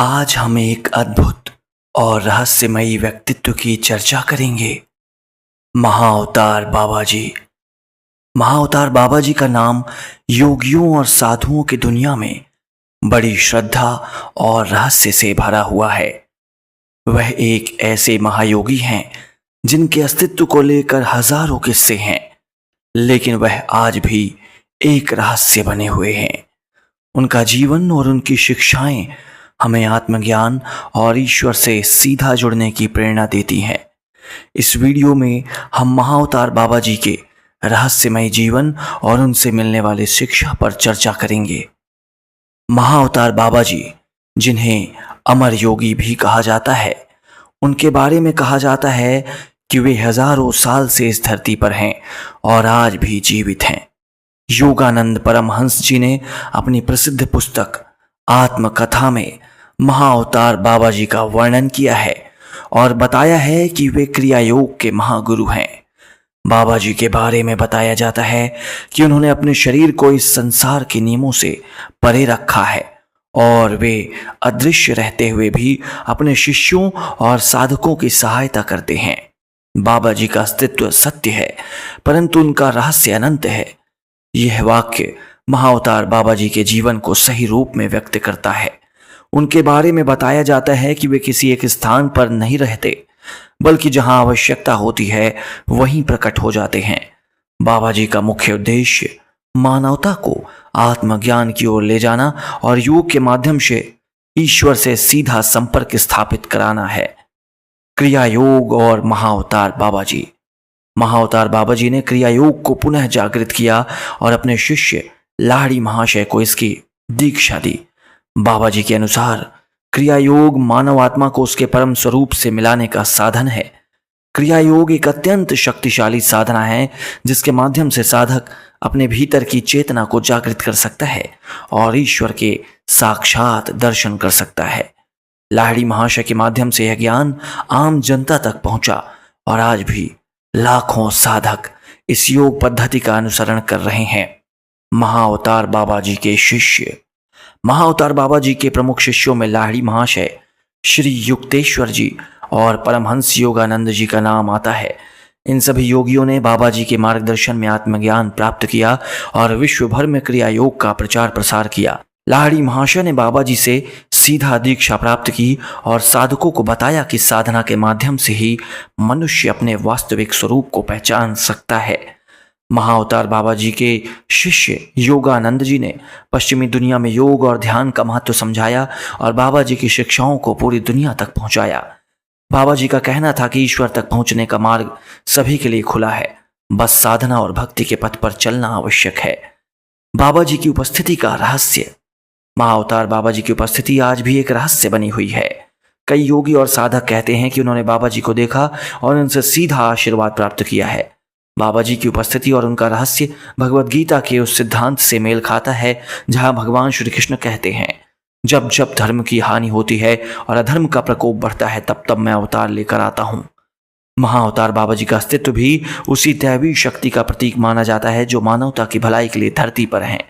आज हम एक अद्भुत और रहस्यमयी व्यक्तित्व की चर्चा करेंगे। महाअवतार बाबा जी। महाअवतार बाबा जी का नाम योगियों और साधुओं की दुनिया में बड़ी श्रद्धा और रहस्य से भरा हुआ है। वह एक ऐसे महायोगी हैं जिनके अस्तित्व को लेकर हजारों किस्से हैं, लेकिन वह आज भी एक रहस्य बने हुए हैं। उनका जीवन और उनकी शिक्षाएं हमें आत्मज्ञान और ईश्वर से सीधा जुड़ने की प्रेरणा देती हैं। इस वीडियो में हम महाअवतार बाबा जी के रहस्यमय जीवन और उनसे मिलने वाली शिक्षा पर चर्चा करेंगे। महाअवतार बाबा जी, जिन्हें अमर योगी भी कहा जाता है, उनके बारे में कहा जाता है कि वे हजारों साल से इस धरती पर हैं और आज भी जीवित हैं। योगानंद परमहंस जी ने अपनी प्रसिद्ध पुस्तक आत्मकथा में महाअवतार बाबा जी का वर्णन किया है और बताया है कि वे क्रिया योग के महागुरु हैं। बाबा जी के बारे में बताया जाता है कि उन्होंने अपने शरीर को इस संसार के नियमों से परे रखा है और वे अदृश्य रहते हुए भी अपने शिष्यों और साधकों की सहायता करते हैं। बाबा जी का अस्तित्व सत्य है, परंतु उनका रहस्य अनंत है। यह वाक्य महाअवतार बाबा जी के जीवन को सही रूप में व्यक्त करता है। उनके बारे में बताया जाता है कि वे किसी एक स्थान पर नहीं रहते, बल्कि जहां आवश्यकता होती है वहीं प्रकट हो जाते हैं। बाबा जी का मुख्य उद्देश्य मानवता को आत्मज्ञान की ओर ले जाना और योग के माध्यम से ईश्वर से सीधा संपर्क स्थापित कराना है। क्रिया योग और महाअवतार बाबा जी। महाअवतार बाबा जी ने क्रिया योग को पुनः जागृत किया और अपने शिष्य लाहिड़ी महाशय को इसकी दीक्षा दी। बाबा जी के अनुसार क्रिया योग मानव आत्मा को उसके परम स्वरूप से मिलाने का साधन है। क्रिया योग एक अत्यंत शक्तिशाली साधना है जिसके माध्यम से साधक अपने भीतर की चेतना को जागृत कर सकता है और ईश्वर के साक्षात दर्शन कर सकता है। लाहिड़ी महाशय के माध्यम से यह ज्ञान आम जनता तक पहुंचा और आज भी लाखों साधक इस योग पद्धति का अनुसरण कर रहे हैं। महाअवतार बाबा जी के शिष्य। महाअवतार बाबा जी के प्रमुख शिष्यों में लाहिड़ी महाशय, श्री युक्तेश्वर जी और परमहंस योगानंद जी का नाम आता है। इन सभी योगियों ने बाबा जी के मार्गदर्शन में आत्मज्ञान प्राप्त किया और विश्व भर में क्रिया योग का प्रचार प्रसार किया। लाहिड़ी महाशय ने बाबा जी से सीधा दीक्षा प्राप्त की और साधकों को बताया कि साधना के माध्यम से ही मनुष्य अपने वास्तविक स्वरूप को पहचान सकता है। महाअवतार बाबा जी के शिष्य योगानंद जी ने पश्चिमी दुनिया में योग और ध्यान का महत्व समझाया और बाबा जी की शिक्षाओं को पूरी दुनिया तक पहुंचाया। बाबा जी का कहना था कि ईश्वर तक पहुंचने का मार्ग सभी के लिए खुला है, बस साधना और भक्ति के पथ पर चलना आवश्यक है। बाबा जी की उपस्थिति का रहस्य। महाअवतार बाबा जी की उपस्थिति आज भी एक रहस्य बनी हुई है। कई योगी और साधक कहते हैं कि उन्होंने बाबा जी को देखा और उनसे सीधा आशीर्वाद प्राप्त किया है। बाबा जी की उपस्थिति और उनका रहस्य भगवद गीता के उस सिद्धांत से मेल खाता है जहां भगवान श्री कृष्ण कहते हैं, जब जब धर्म की हानि होती है और अधर्म का प्रकोप बढ़ता है तब तब मैं अवतार लेकर आता हूं। महाअवतार बाबा जी का अस्तित्व भी उसी दैवी शक्ति का प्रतीक माना जाता है जो मानवता की भलाई के लिए धरती पर है।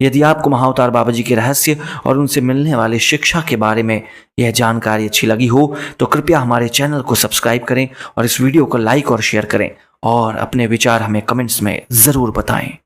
यदि आपको महाअवतार बाबा जी के रहस्य और उनसे मिलने वाली शिक्षा के बारे में यह जानकारी अच्छी लगी हो तो कृपया हमारे चैनल को सब्सक्राइब करें और इस वीडियो को लाइक और शेयर करें और अपने विचार हमें कमेंट्स में ज़रूर बताएं।